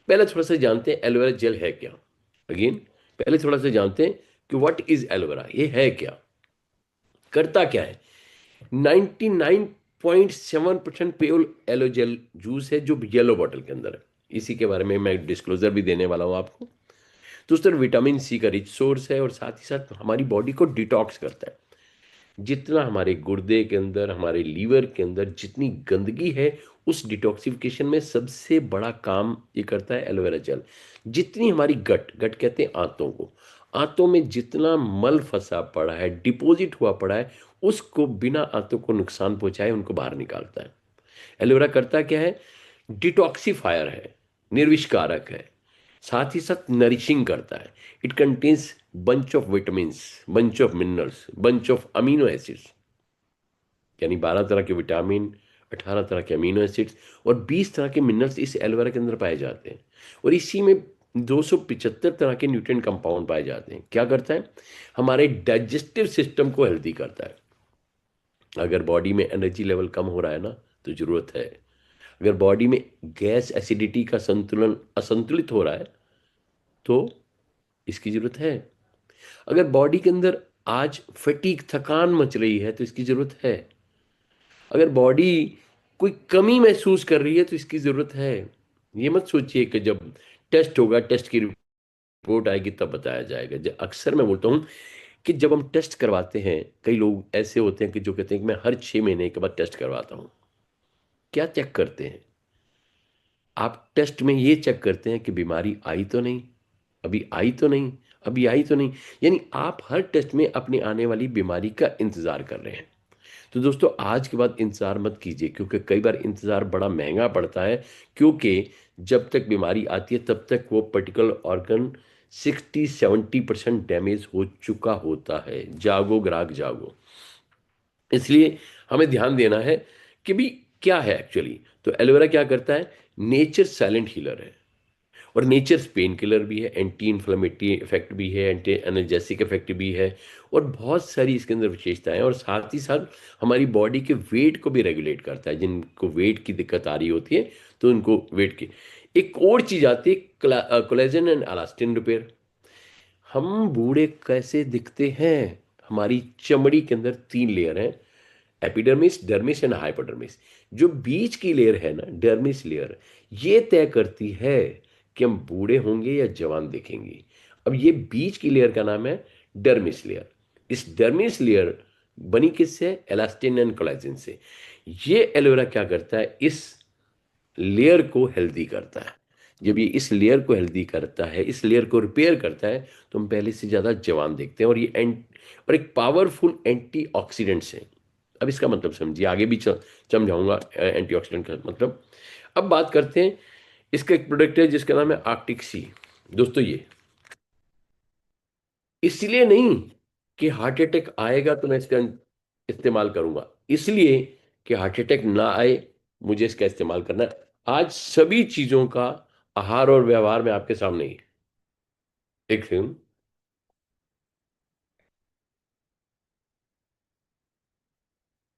पहले थोड़ा सा जानते हैं एलोवेरा जेल है क्या। अगेन, पहले थोड़ा सा जानते हैं कि व्हाट इज एलोवेरा, ये है क्या, करता क्या है। 99.7% प्योर एलो जेल जूस है जो येलो बॉटल के अंदर है। इसी के बारे में मैं डिस्क्लोजर भी देने वाला हूं आपको। तो उस तरह विटामिन सी का रिच सोर्स है और साथ ही साथ हमारी बॉडी को डिटॉक्स करता है। जितना हमारे गुर्दे के अंदर, हमारे लीवर के अंदर जितनी गंदगी है, उस डिटॉक्सिफिकेशन में सबसे बड़ा काम ये करता है एलोवेरा जेल। जितनी हमारी गट गट कहते हैं आंतों को, आंतों में जितना मल फंसा पड़ा है, डिपॉजिट हुआ पड़ा है, उसको बिना आंतों को नुकसान पहुंचाए उनको बाहर निकालता है। एलोवेरा करता क्या है, डिटॉक्सिफायर है, निर्विषकारक है, साथ ही साथ नरिशिंग करता है। It contains bunch of vitamins, bunch of minerals, bunch of amino acids, यानी 12 तरह के विटामिन, 18 तरह के अमीनो एसिड्स और 20 तरह के मिनरल्स इस एलोवेरा के अंदर पाए जाते हैं। और इसी में 275 तरह के न्यूट्रिएंट कंपाउंड पाए जाते हैं। क्या करता है, हमारे डाइजेस्टिव सिस्टम को हेल्दी करता है। अगर बॉडी में एनर्जी लेवल कम हो रहा है ना, तो जरूरत है। अगर बॉडी में गैस एसिडिटी का संतुलन असंतुलित हो रहा है, तो इसकी जरूरत है। अगर बॉडी के अंदर आज फटीक थकान मच रही है, तो इसकी जरूरत है। अगर बॉडी कोई कमी महसूस कर रही है, तो इसकी जरूरत है। ये मत सोचिए कि जब टेस्ट होगा, टेस्ट की रिपोर्ट आएगी तब बताया जाएगा। अक्सर मैं बोलता हूँ कि जब हम टेस्ट करवाते हैं, कई लोग ऐसे होते हैं कि जो कहते हैं कि मैं हर 6 महीने के बाद टेस्ट करवाता हूँ। क्या चेक करते हैं आप? टेस्ट में ये चेक करते हैं कि बीमारी आई तो नहीं, अभी आई तो नहीं, अभी आई तो नहीं। यानी आप हर टेस्ट में अपनी आने वाली बीमारी का इंतजार कर रहे हैं। तो दोस्तों, आज के बाद इंतजार मत कीजिए, क्योंकि कई बार इंतजार बड़ा महंगा पड़ता है। क्योंकि जब तक बीमारी आती है तब तक वो पर्टिकुलर ऑर्गन 60-70% डैमेज हो चुका होता है। जागो ग्राहक जागो। इसलिए हमें ध्यान देना है कि भी क्या है एक्चुअली। तो एलोवेरा क्या करता है, नेचर साइलेंट हीलर है और नेचर पेन किलर भी है, एंटी इन्फ्लेमेटरी इफेक्ट भी है, एंटी एनर्जेसिक इफेक्ट भी है। और बहुत सारी इसके अंदर विशेषताएं हैं। और साथ ही साथ हमारी बॉडी के वेट को भी रेगुलेट करता है। जिनको वेट की दिक्कत आ रही होती है, तो उनको वेट की। एक और चीज आती है, कोलेजन एंड एलास्टिन रिपेयर। हम बूढ़े कैसे दिखते हैं? हमारी चमड़ी के अंदर 3 लेयर हैं, एपिडर्मिस, डर्मिस एंड हाइपोडर्मिस। जो बीच की लेयर है ना, डर्मिस लेयर, ये तय करती है कि हम बूढ़े होंगे या जवान दिखेंगे। अब ये बीच की लेयर का नाम है डर्मिस लेयर। इस डर्मिस लेयर बनी किससे? एलास्टिन एंड कोलेजन से। ये एलोवेरा क्या करता है, इस लेयर को हेल्दी करता है। जब ये इस लेयर को हेल्दी करता है, इस लेयर को रिपेयर करता है, तो हम पहले से ज्यादा जवान देखते हैं। और ये और एक पावरफुल एंटीऑक्सीडेंट्स है। अब इसका मतलब समझिए, आगे भी समझाऊंगा एंटीऑक्सीडेंट का मतलब। अब बात करते हैं, इसका एक प्रोडक्ट है जिसका नाम है आर्टिक सी। दोस्तों, ये इसलिए नहीं कि हार्ट अटैक आएगा तो मैं इसका इस्तेमाल करूंगा, इसलिए कि हार्ट अटैक ना आए, मुझे इसका इस्तेमाल करना है। आज सभी चीजों का आहार और व्यवहार में आपके सामने ही है। एक सेकंड।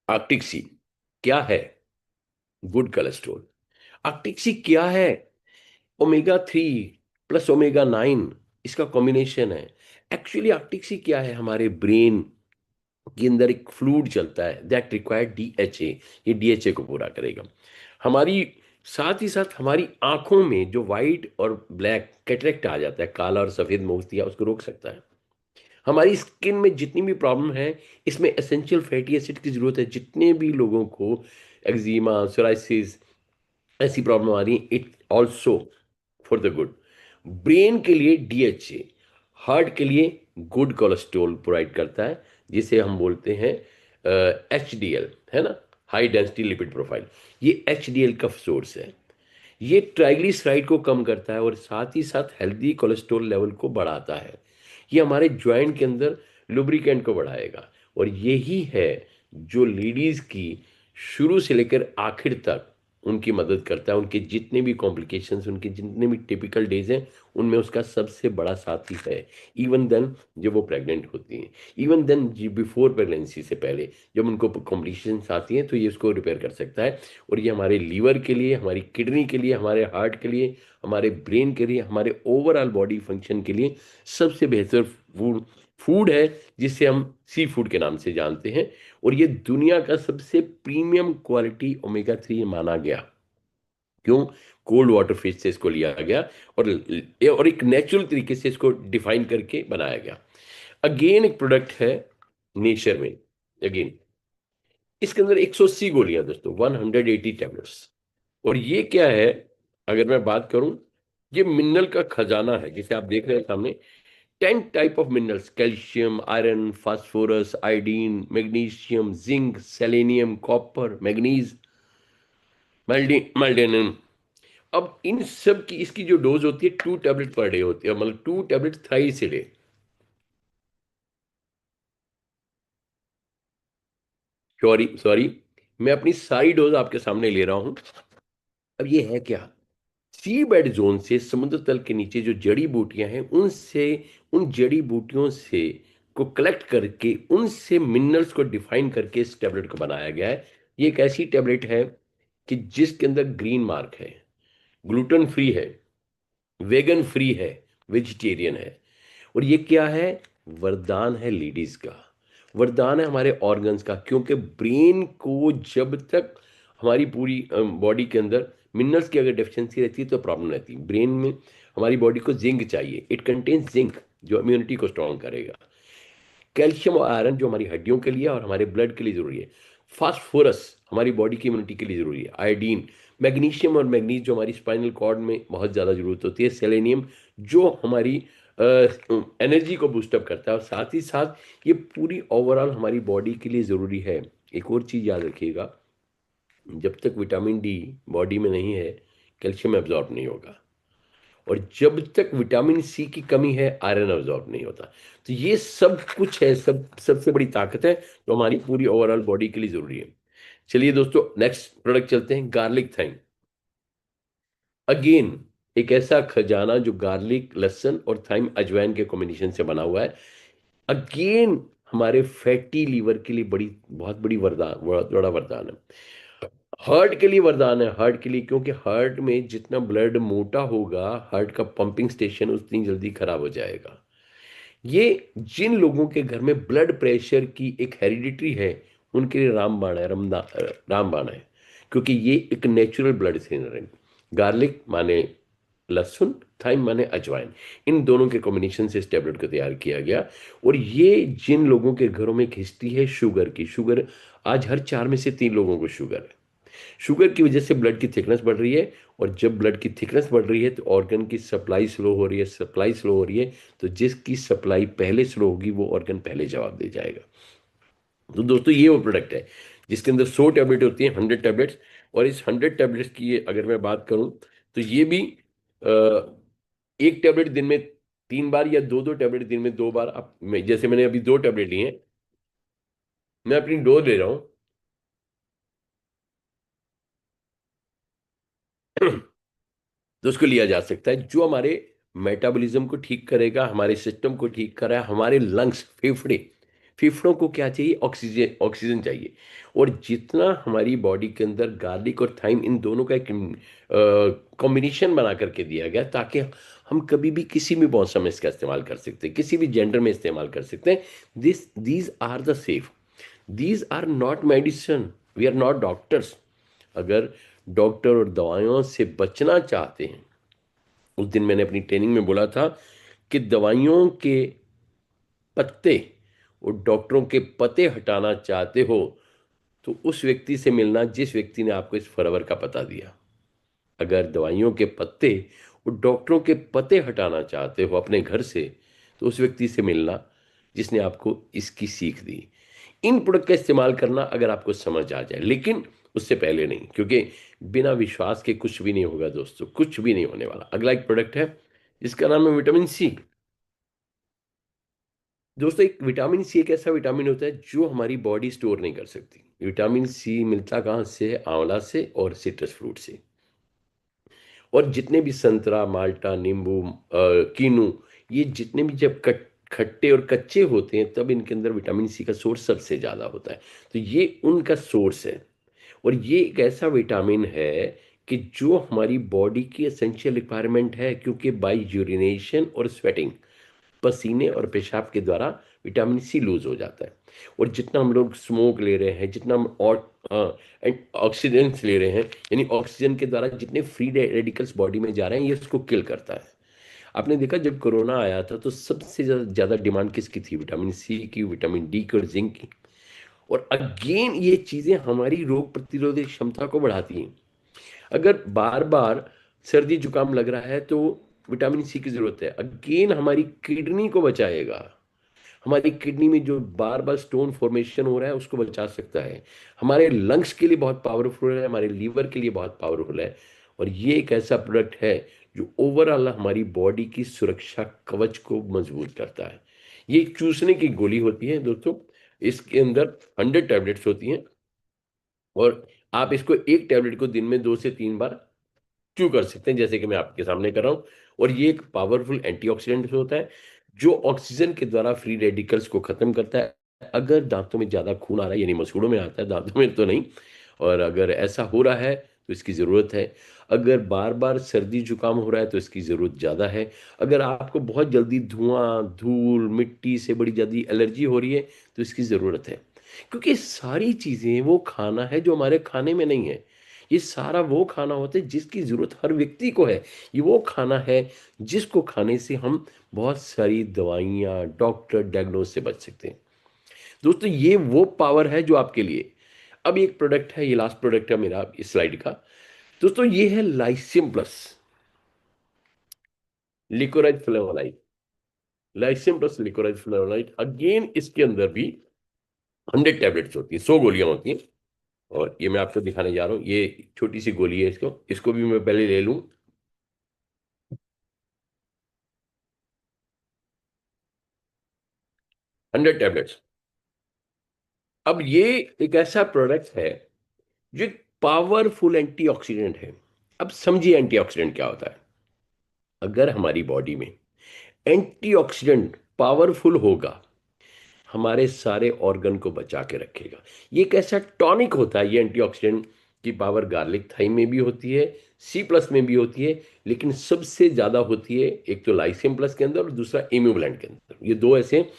आर्टिक सी क्या है? Good cholesterol. आर्टिक सी क्या है? ओमेगा 3 प्लस ओमेगा 9, इसका कॉम्बिनेशन है। एक्चुअली आर्टिक सी क्या है, हमारे ब्रेन के अंदर एक फ्लूइड चलता है दैट रिक्वायर्ड डीएचए। ये डीएचए को पूरा करेगा। हमारी साथ ही साथ हमारी आंखों में जो वाइट और ब्लैक कैटरेक्ट आ जाता है, काला और सफेद मोतिया, उसको रोक सकता है। हमारी स्किन में जितनी भी प्रॉब्लम है, इसमें एसेंशियल फैटी एसिड की जरूरत है। जितने भी लोगों को एक्जिमा, सोराइसिस, ऐसी प्रॉब्लम आ रही है, it also for the good. Brain के लिए डीएचए, हार्ट के लिए गुड कोलेस्ट्रॉल प्रोवाइड करता है, जिसे हम बोलते हैं HDL, है ना, हाई डेंसिटी लिपिड प्रोफाइल। ये HDL का सोर्स है। ये ट्राइग्लिसराइड को कम करता है और साथ ही साथ हेल्दी कोलेस्ट्रॉल लेवल को बढ़ाता है। ये हमारे ज्वाइंट के अंदर लुब्रिकेंट को बढ़ाएगा। और यही है जो लेडीज की शुरू से लेकर आखिर तक उनकी मदद करता है। उनके जितने भी कॉम्प्लिकेशंस, उनके जितने भी टिपिकल डेज हैं, उनमें उसका सबसे बड़ा साथी है। इवन देन जब वो प्रेग्नेंट होती हैं, इवन देन जी बिफोर प्रेगनेंसी से पहले जब उनको कॉम्प्लिकेशंस आती हैं, तो ये उसको रिपेयर कर सकता है। और ये हमारे लीवर के लिए, हमारी किडनी के लिए, हमारे हार्ट के लिए, हमारे ब्रेन के लिए, हमारे ओवरऑल बॉडी फंक्शन के लिए सबसे बेहतर फूड फूड है, जिसे हम सी फूड के नाम से जानते हैं। और ये दुनिया का सबसे प्रीमियम क्वालिटी ओमेगा 3 माना गया। क्यों? कोल्ड वाटर फिश से इसको लिया गया और एक नेचुरल तरीके से इसको डिफाइन करके बनाया गया। अगेन एक प्रोडक्ट है नेचर में। अगेन इसके अंदर 180 गोलियां दोस्तों, 180 टैबलेट्स। और ये क्या है, अगर मैं बात करूं, ये मिनरल का खजाना है जिसे आप देख रहे हैं सामने। 10 type of minerals, calcium, iron, phosphorus, iodine, magnesium, zinc, selenium, copper, manganese, molybdenum. अब इन सब की इसकी जो डोज होती है 2 टैबलेट पर डे होती है, मतलब 2 tablet thrice a day. Sorry sorry, मैं अपनी सारी डोज आपके सामने ले रहा हूं। अब ये है क्या? सी बेड जोन से, समुद्र तल के नीचे जो जड़ी बूटियां हैं उनसे, उन जड़ी बूटियों से को कलेक्ट करके उनसे मिनरल्स को डिफाइन करके इस टेबलेट को बनाया गया है। ये एक ऐसी टेबलेट है कि जिसके अंदर ग्रीन मार्क है, ग्लूटेन फ्री है, वेगन फ्री है, वेजिटेरियन है। और ये क्या है? वरदान है लेडीज का, वरदान है हमारे ऑर्गन्स का। क्योंकि ब्रेन को जब तक हमारी पूरी बॉडी के अंदर मिनरल्स की अगर डेफिशिएंसी रहती है तो प्रॉब्लम रहती है। ब्रेन में हमारी बॉडी को जिंक चाहिए, इट कंटेन्स जिंक जो इम्यूनिटी को स्ट्रॉन्ग करेगा। कैल्शियम और आयरन जो हमारी हड्डियों के लिए और हमारे ब्लड के लिए जरूरी है। फास्फोरस हमारी बॉडी की इम्यूनिटी के लिए जरूरी है। आयोडीन, मैग्नीशियम और मैग्नीज जो हमारी स्पाइनल कॉर्ड में बहुत ज़्यादा जरूरत होती है। सेलेनियम जो हमारी एनर्जी को बूस्टअप करता है। और साथ ही साथ ये पूरी ओवरऑल हमारी बॉडी के लिए ज़रूरी है। एक और चीज़ याद रखिएगा, जब तक विटामिन डी बॉडी में नहीं है, कैल्शियम एब्जॉर्ब नहीं होगा। और जब तक विटामिन सी की कमी है, आयरन अब्जॉर्ब नहीं होता। तो ये सब कुछ है, सबसे बड़ी ताकत है जो हमारी पूरी ओवरऑल बॉडी के लिए जरूरी है। चलिए दोस्तों, नेक्स्ट प्रोडक्ट चलते हैं, गार्लिक थाइम। अगेन एक ऐसा खजाना जो गार्लिक, लहसुन और थाइम अजवाइन के कॉम्बिनेशन से बना हुआ है। अगेन हमारे फैटी लीवर के लिए बड़ी, बहुत बड़ी वरदान, बहुत बड़ा वरदान है। हार्ट के लिए वरदान है, हार्ट के लिए, क्योंकि हार्ट में जितना ब्लड मोटा होगा, हार्ट का पंपिंग स्टेशन उतनी जल्दी खराब हो जाएगा। ये जिन लोगों के घर में ब्लड प्रेशर की एक हेरिडिटी है, उनके लिए रामबाण है, रामबाण है। क्योंकि ये एक नेचुरल ब्लड थिनर है। गार्लिक माने लहसुन, थाइम माने अजवाइन, इन दोनों के कॉम्बिनेशन से इस टेबलेट को तैयार किया गया। और ये जिन लोगों के घरों में एक हिस्ट्री है शुगर की, शुगर, आज हर 4 में से 3 लोगों को शुगर है। शुगर की वजह से ब्लड की थिकनेस बढ़ रही है। और जब ब्लड की थिकनेस बढ़ रही है तो ऑर्गन की सप्लाई स्लो हो रही है, सप्लाई स्लो हो रही है। तो जिसकी सप्लाई पहले स्लो होगी वो ऑर्गन पहले जवाब दे जाएगा। तो दोस्तों ये वो प्रोडक्ट है जिसके अंदर 100 टैबलेट होती हैं, 100 टैबलेट्स। और इस 100 टैबलेट्स की अगर मैं बात करूं, तो ये भी अ, एक टैबलेट दिन में 3 बार या दो दो टैबलेट दिन में 2 बार, आप जैसे मैंने अभी 2 टैबलेट लिए हैं, मैं अपनी डोज ले रहा हूँ। तो उसको लिया जा सकता है, जो हमारे मेटाबॉलिज्म को ठीक करेगा, हमारे सिस्टम को ठीक करेगा, हमारे लंग्स, फेफड़े, फेफड़ों को क्या चाहिए? ऑक्सीजन, ऑक्सीजन चाहिए। और जितना हमारी बॉडी के अंदर गार्लिक और थाइम, इन दोनों का एक कॉम्बिनेशन बना करके दिया गया, ताकि हम कभी भी किसी भी मौसम में इसका इस्तेमाल कर सकते हैं, किसी भी जेंडर में इस्तेमाल कर सकते हैं। These are the safe, these are not medicine, we are not doctors. अगर डॉक्टर और दवाइयों से बचना चाहते हैं, उस दिन मैंने अपनी ट्रेनिंग में बोला था कि दवाइयों के पत्ते और डॉक्टरों के पते हटाना चाहते हो, तो उस व्यक्ति से मिलना जिस व्यक्ति ने आपको इस फरवर का पता दिया। अगर दवाइयों के पत्ते और डॉक्टरों के पते हटाना चाहते हो अपने घर से, तो उस व्यक्ति से मिलना जिसने आपको इसकी सीख दी। इन प्रोडक्ट का इस्तेमाल करना अगर आपको समझ आ जाए, लेकिन उससे पहले नहीं, क्योंकि बिना विश्वास के कुछ भी नहीं होगा दोस्तों, कुछ भी नहीं होने वाला। अगला एक प्रोडक्ट है जिसका नाम है विटामिन सी। दोस्तों, एक विटामिन सी एक ऐसा विटामिन होता है जो हमारी बॉडी स्टोर नहीं कर सकती। विटामिन सी मिलता कहाँ से है? आंवला से और सिट्रस फ्रूट से। और जितने भी संतरा, माल्टा, नींबू, कीनू, ये जितने भी जब खट्टे और कच्चे होते हैं तब इनके अंदर विटामिन सी का सोर्स सबसे ज़्यादा होता है। तो ये उनका सोर्स है। और ये एक ऐसा विटामिन है कि जो हमारी बॉडी की एसेंशियल रिक्वायरमेंट है, क्योंकि बाय यूरिनेशन और स्वेटिंग, पसीने और पेशाब के द्वारा विटामिन सी लूज हो जाता है। और जितना हम लोग स्मोक ले रहे हैं, जितना हम ऑक्सीजन ले रहे हैं, यानी ऑक्सीजन के द्वारा जितने फ्री रेडिकल्स बॉडी में जा रहे हैं, ये उसको किल करता है। आपने देखा जब कोरोना आया था तो सबसे ज़्यादा डिमांड किसकी थी? विटामिन सी की, विटामिन डी की और जिंक की। और अगेन ये चीज़ें हमारी रोग प्रतिरोधक क्षमता को बढ़ाती हैं। अगर बार बार सर्दी जुकाम लग रहा है तो विटामिन सी की जरूरत है। अगेन हमारी किडनी को बचाएगा। हमारी किडनी में जो बार बार स्टोन फॉर्मेशन हो रहा है उसको बचा सकता है। हमारे लंग्स के लिए बहुत पावरफुल है, हमारे लीवर के लिए बहुत पावरफुल है। और ये एक ऐसा प्रोडक्ट है जो ओवरऑल हमारी बॉडी की सुरक्षा कवच को मजबूत करता है। ये एक चूसने की गोली होती है दोस्तों। इसके अंदर 100 टैबलेट्स होती हैं। और आप इसको एक टैबलेट को दिन में 2 से 3 बार च्यू कर सकते हैं, जैसे कि मैं आपके सामने कर रहा हूँ। और ये एक पावरफुल एंटीऑक्सीडेंट होता है जो ऑक्सीजन के द्वारा फ्री रेडिकल्स को खत्म करता है। अगर दांतों में ज्यादा खून आ रहा है, यानी मसूड़ों में आता है, दांतों में तो नहीं, और अगर ऐसा हो रहा है तो इसकी ज़रूरत है। अगर बार बार सर्दी जुकाम हो रहा है तो इसकी ज़रूरत ज़्यादा है। अगर आपको बहुत जल्दी धुआं, धूल, मिट्टी से बड़ी जल्दी एलर्जी हो रही है तो इसकी ज़रूरत है। क्योंकि सारी चीज़ें वो खाना है जो हमारे खाने में नहीं है। ये सारा वो खाना होता है जिसकी ज़रूरत हर व्यक्ति को है। ये वो खाना है जिसको खाने से हम बहुत सारी दवाइयाँ, डॉक्टर डायग्नोज से बच सकते हैं। दोस्तों, ये वो पावर है जो आपके लिए। अब एक प्रोडक्ट है, ये लास्ट प्रोडक्ट है मेरा इस स्लाइड का। दोस्तों, ये है Lyceum plus liquorice flavonoid. Lyceum plus liquorice flavonoid, again इसके अंदर भी 100 टैबलेट्स होती हैं, 100 गोलियां होती हैं। और ये मैं आपको दिखाने जा रहा हूँ, ये छोटी सी गोली है। इसको इसको भी मैं पहले ले लूँ। 100 टैबलेट्स। अब ये एक ऐसा प्रोडक्ट है जो एक पावरफुल एंटीऑक्सीडेंट है। अब समझिए एंटीऑक्सीडेंट क्या होता है। अगर हमारी बॉडी में एंटीऑक्सीडेंट पावरफुल होगा, हमारे सारे ऑर्गन को बचा के रखेगा। ये एक ऐसा टॉनिक होता है। ये एंटीऑक्सीडेंट की पावर गार्लिक थाइम में भी होती है, सी प्लस में भी होती है, लेकिन सबसे ज्यादा होती है एक तो लाइसियम प्लस के अंदर और दूसरा इम्यूब्लेंट के अंदर। ये दो ऐसे,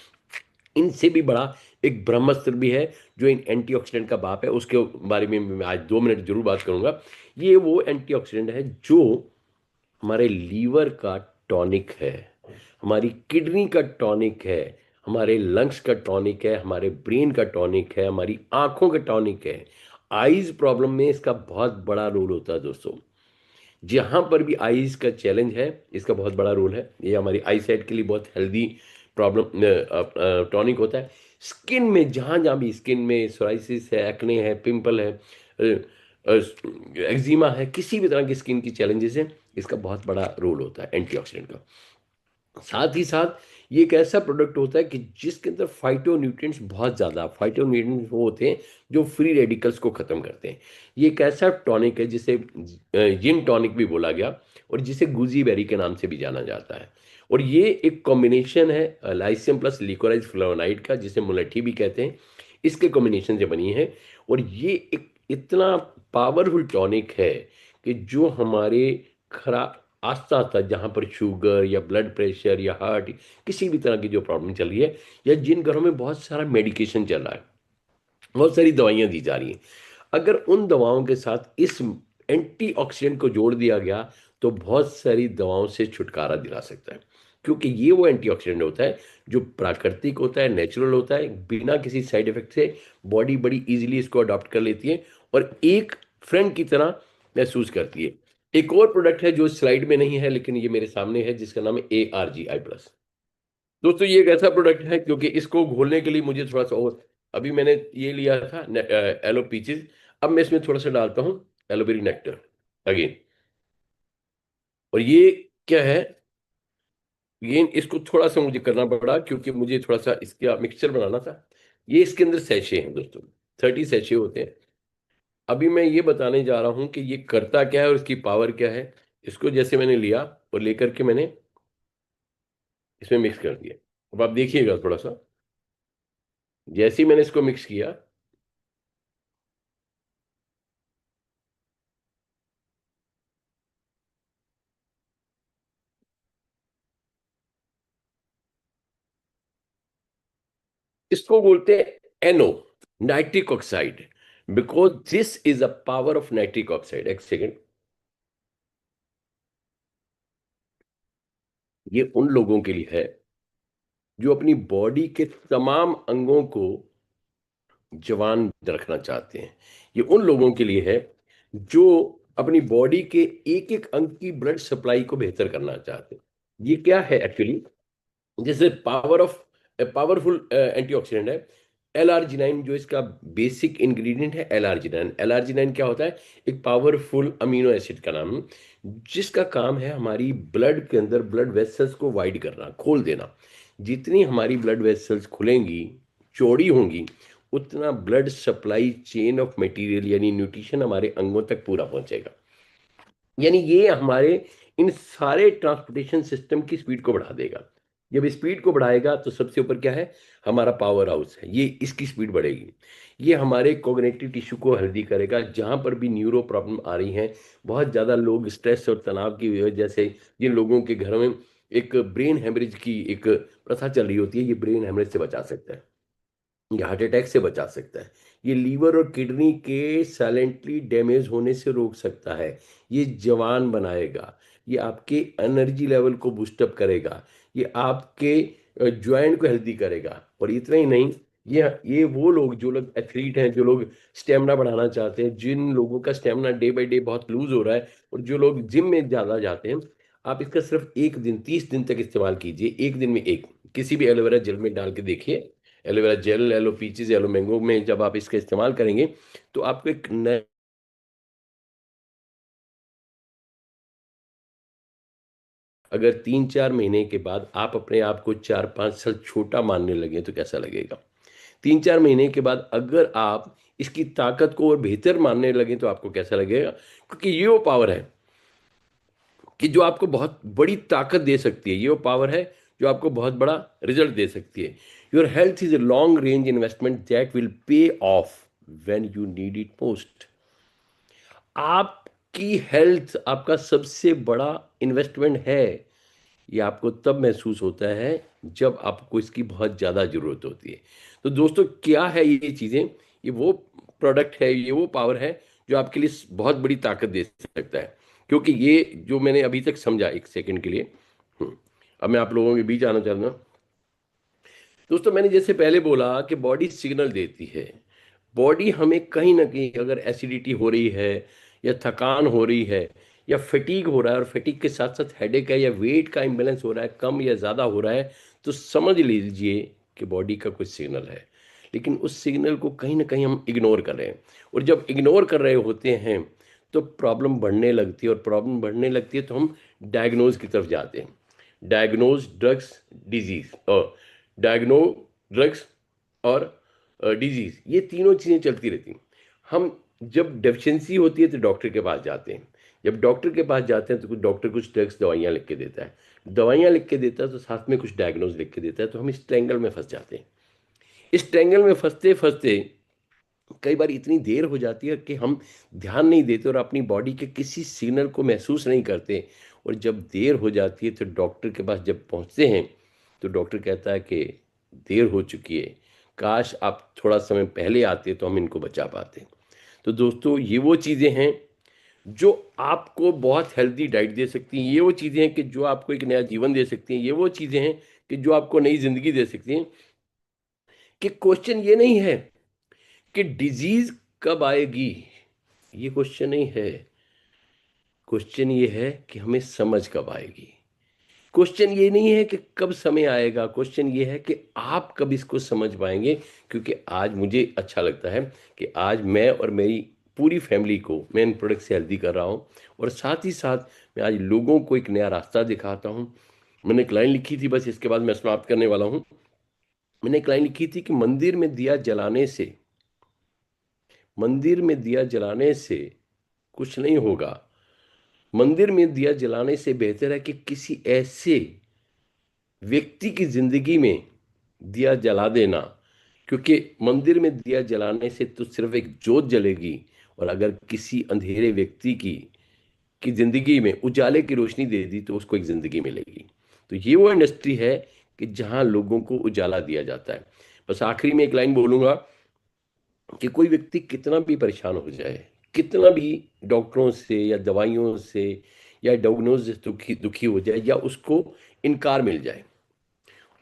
इनसे भी बड़ा एक ब्रह्मास्त्र भी है जो इन एंटीऑक्सीडेंट का बाप है, उसके बारे में मैं आज 2 मिनट जरूर बात करूंगा। ये वो एंटीऑक्सीडेंट है जो हमारे लीवर का टॉनिक है, हमारी किडनी का टॉनिक है, हमारे लंग्स का टॉनिक है, हमारे ब्रेन का टॉनिक है, हमारी आंखों का टॉनिक है। आईज प्रॉब्लम में इसका बहुत बड़ा रोल होता है दोस्तों। जहां पर भी आईज का चैलेंज है, इसका बहुत बड़ा रोल है। ये हमारी आई साइट के लिए बहुत हेल्दी प्रॉब्लम टॉनिक होता है। स्किन में जहां जहां भी, स्किन में सोराइसिस है, एक्ने है, पिंपल है, एक्जिमा है, किसी भी तरह की स्किन की चैलेंजेस है, इसका बहुत बड़ा रोल होता है एंटीऑक्सीडेंट का। साथ ही साथ ये एक ऐसा प्रोडक्ट होता है कि जिसके अंदर फाइटो न्यूट्रिएंट्स बहुत ज़्यादा, फाइटो न्यूट्रिएंट्स वो होते हैं जो फ्री रेडिकल्स को ख़त्म करते हैं। ये एक ऐसा टॉनिक है जिसे जिन टॉनिक भी बोला गया, और जिसे गुजी बेरी के नाम से भी जाना जाता है। और ये एक कॉम्बिनेशन है लाइसियम प्लस लिकोराइज फ्लेवोनाइड का, जिसे मुलट्ठी भी कहते हैं। इसके कॉम्बिनेशन से बनी है। और ये एक इतना पावरफुल टॉनिक है कि जो हमारे खरा आस्ता आस्ता जहाँ पर शुगर या ब्लड प्रेशर या हार्ट, किसी भी तरह की जो प्रॉब्लम चल रही है, या जिन घरों में बहुत सारा मेडिकेशन चल रहा है, बहुत सारी दवाइयाँ दी जा रही हैं, अगर उन दवाओं के साथ इस एंटीऑक्सीडेंट को जोड़ दिया गया तो बहुत सारी दवाओं से छुटकारा दिला सकता है। क्योंकि ये वो एंटीऑक्सीडेंट होता है जो प्राकृतिक होता है, नेचुरल होता है, बिना किसी साइड इफेक्ट से बॉडी बड़ी इजीली इसको अडॉप्ट कर लेती है और एक फ्रेंड की तरह महसूस करती है। एक और प्रोडक्ट है जो स्लाइड में नहीं है लेकिन ये मेरे सामने है, जिसका नाम है ARGI प्लस। दोस्तों ये एक ऐसा प्रोडक्ट है क्योंकि इसको घोलने के लिए मुझे थोड़ा सा और, अभी मैंने ये लिया था एलो पीचेस, अब मैं इसमें थोड़ा सा डालता हूँ एलोवेरी नेक्टर अगेन। और ये क्या है, ये इसको थोड़ा सा मुझे करना पड़ा क्योंकि मुझे थोड़ा सा इसका मिक्सचर बनाना था। ये इसके अंदर सैशे हैं दोस्तों, 30 सैशे होते हैं। अभी मैं ये बताने जा रहा हूँ कि ये करता क्या है और इसकी पावर क्या है। इसको जैसे मैंने लिया और लेकर के मैंने इसमें मिक्स कर दिया। अब आप देखिएगा थोड़ा सा, जैसे ही मैंने इसको मिक्स किया, इसको बोलते हैं NO, nitric oxide. Because this is a power of nitric oxide. एक सेकेंड। ये उन लोगों के लिए है जो अपनी बॉडी के तमाम अंगों को जवान रखना चाहते हैं। ये उन लोगों के लिए है जो अपनी बॉडी के एक एक अंग की ब्लड सप्लाई को बेहतर करना चाहते हैं। ये क्या है एक्चुअली, जैसे पावरफुल एंटीऑक्सीडेंट है एल आर्जिनाइन, जो इसका बेसिक इंग्रेडिएंट है एल आर्जिनाइन। एल आर्जिनाइन क्या होता है, एक पावरफुल अमीनो एसिड का नाम है, जिसका काम है हमारी ब्लड के अंदर ब्लड वेसल्स को वाइड करना, खोल देना। जितनी हमारी ब्लड वेसल्स खुलेंगी, चौड़ी होंगी, उतना blood supply chain of material यानी न्यूट्रिशन हमारे अंगों तक पूरा पहुंचेगा। यानी ये हमारे इन सारे ट्रांसपोर्टेशन सिस्टम की स्पीड को बढ़ा देगा। जब स्पीड को बढ़ाएगा तो सबसे ऊपर क्या है, हमारा पावर हाउस है, ये इसकी स्पीड बढ़ेगी। ये हमारे कोग्निटिव टिश्यू को हेल्दी करेगा, जहां पर भी न्यूरो प्रॉब्लम आ रही हैं। बहुत ज़्यादा लोग स्ट्रेस और तनाव की वजह से, जिन लोगों के घर में एक ब्रेन हेमरेज की एक प्रथा चल रही होती है, ये ब्रेन हेमरेज से बचा सकता है, ये हार्ट अटैक से बचा सकता है, ये लीवर और किडनी के साइलेंटली डैमेज होने से रोक सकता है, ये जवान बनाएगा, ये आपके एनर्जी लेवल को बूस्टअप करेगा, ये आपके ज्वाइंट को हेल्दी करेगा। और इतना ही नहीं, ये वो लोग, जो लोग एथलीट हैं, जो लोग स्टेमिना बढ़ाना चाहते हैं, जिन लोगों का स्टेमिना डे बाई डे बहुत लूज हो रहा है, और जो लोग जिम में ज़्यादा जाते हैं, आप इसका सिर्फ एक दिन 30 दिन तक इस्तेमाल कीजिए। एक दिन में एक किसी भी एलोवेरा जेल में डाल के देखिए, aloe vera gel, aloe peaches, aloe mango में जब आप इसका इस्तेमाल करेंगे तो आपको एक नया, अगर 3-4 महीने के बाद आप अपने आप को 4-5 साल छोटा मानने लगे तो कैसा लगेगा। 3-4 महीने के बाद अगर आप इसकी ताकत को और बेहतर मानने लगे तो आपको कैसा लगेगा। क्योंकि ये वो पावर है कि जो आपको बहुत बड़ी ताकत दे सकती है, ये वो पावर है जो आपको बहुत बड़ा रिजल्ट दे सकती है। Your health is a long range investment that will pay of when you need it most. आपकी हेल्थ आपका सबसे बड़ा इन्वेस्टमेंट है। ये आपको तब महसूस होता है जब आपको इसकी बहुत ज़्यादा ज़रूरत होती है। तो दोस्तों क्या है ये चीज़ें, ये वो प्रोडक्ट है, ये वो पावर है जो आपके लिए बहुत बड़ी ताकत दे सकता है। क्योंकि ये जो मैंने अभी तक समझा एक सेकंड के लिए, अब मैं आप लोगों के बीच आना चाहूँगा। दोस्तों मैंने जैसे पहले बोला कि बॉडी सिग्नल देती है। बॉडी हमें कहीं ना कहीं अगर एसिडिटी हो रही है, या थकान हो रही है, या फटीग हो रहा है, और फटीग के साथ साथ हेडेक है, या वेट का इम्बेलेंस हो रहा है, कम या ज़्यादा हो रहा है, तो समझ लीजिए कि बॉडी का कुछ सिग्नल है। लेकिन उस सिग्नल को कहीं ना कहीं हम इग्नोर कर रहे हैं। और जब इग्नोर कर रहे होते हैं तो प्रॉब्लम बढ़ने लगती है, और प्रॉब्लम बढ़ने लगती है तो हम डायग्नोज की तरफ जाते हैं। डायग्नोज ड्रग्स डिजीज, और डायग्नो ड्रग्स और डिजीज, ये तीनों चीज़ें चलती रहती हैं। हम जब डेफिशिएंसी होती है तो डॉक्टर के पास जाते हैं। जब डॉक्टर के पास जाते हैं तो कुछ डॉक्टर कुछ ड्रग्स दवाइयाँ लिख के देता है, दवाइयाँ लिख के देता है तो साथ में कुछ डायग्नोज लिख के देता है, तो हम इस ट्रैंगल में फंस जाते हैं। इस ट्रैंगल में फंसते फंसते कई बार इतनी देर हो जाती है कि हम ध्यान नहीं देते और अपनी बॉडी के किसी सिग्नल को महसूस नहीं करते। और जब देर हो जाती है तो डॉक्टर के पास जब पहुंचते हैं तो डॉक्टर कहता है कि देर हो चुकी है, काश आप थोड़ा समय पहले आते तो हम इनको बचा पाते। तो दोस्तों ये वो चीज़ें हैं जो आपको बहुत हेल्दी डाइट दे सकती हैं, ये वो चीज़ें हैं कि जो आपको एक नया जीवन दे सकती हैं, ये वो चीज़ें हैं कि जो आपको नई ज़िंदगी दे सकती हैं। कि क्वेश्चन ये नहीं है कि डिजीज कब आएगी, ये क्वेश्चन नहीं है। क्वेश्चन ये है कि हमें समझ कब आएगी। क्वेश्चन ये नहीं है कि कब समय आएगा, क्वेश्चन ये है कि आप कब इसको समझ पाएंगे। क्योंकि आज मुझे अच्छा लगता है कि आज मैं और मेरी पूरी फैमिली को मैं इन प्रोडक्ट से हेल्दी कर रहा हूँ, और साथ ही साथ मैं आज लोगों को एक नया रास्ता दिखाता हूँ। मैंने एक लाइन लिखी थी, बस इसके बाद मैं समाप्त करने वाला हूँ। मैंने एक लाइन लिखी थी कि मंदिर में दिया जलाने से कुछ नहीं होगा। मंदिर में दिया जलाने से बेहतर है कि किसी ऐसे व्यक्ति की जिंदगी में दिया जला देना। क्योंकि मंदिर में दिया जलाने से तो सिर्फ एक जोत जलेगी, और अगर किसी अंधेरे व्यक्ति की जिंदगी में उजाले की रोशनी दे दी तो उसको एक जिंदगी मिलेगी। तो ये वो इंडस्ट्री है कि जहां लोगों को उजाला दिया जाता है। बस आखिरी में एक लाइन बोलूंगा कि कोई व्यक्ति कितना भी परेशान हो जाए, कितना भी डॉक्टरों से या दवाइयों से या डायग्नोज दुखी दुखी हो जाए, या उसको इनकार मिल जाए,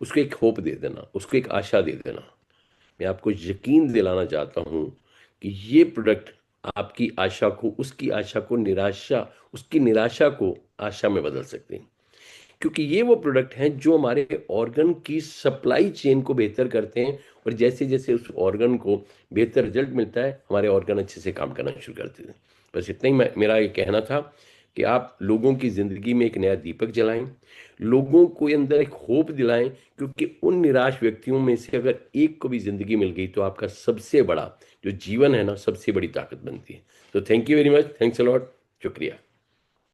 उसको एक होप दे देना, उसको एक आशा दे देना। मैं आपको यकीन दिलाना चाहता हूँ कि ये प्रोडक्ट आपकी आशा को, उसकी निराशा को आशा में बदल सकते हैं। क्योंकि ये वो प्रोडक्ट हैं जो हमारे ऑर्गन की सप्लाई चेन को बेहतर करते हैं, और जैसे जैसे उस ऑर्गन को बेहतर रिजल्ट मिलता है, हमारे ऑर्गन अच्छे से काम करना शुरू करते हैं। बस इतना ही मेरा ये कहना था कि आप लोगों की ज़िंदगी में एक नया दीपक जलाएं, लोगों को अंदर एक होप दिलाएं। क्योंकि उन निराश व्यक्तियों में से अगर एक को भी ज़िंदगी मिल गई तो आपका सबसे बड़ा जो जीवन है ना, सबसे बड़ी ताकत बनती है। तो thank you very much, thanks a lot, शुक्रिया।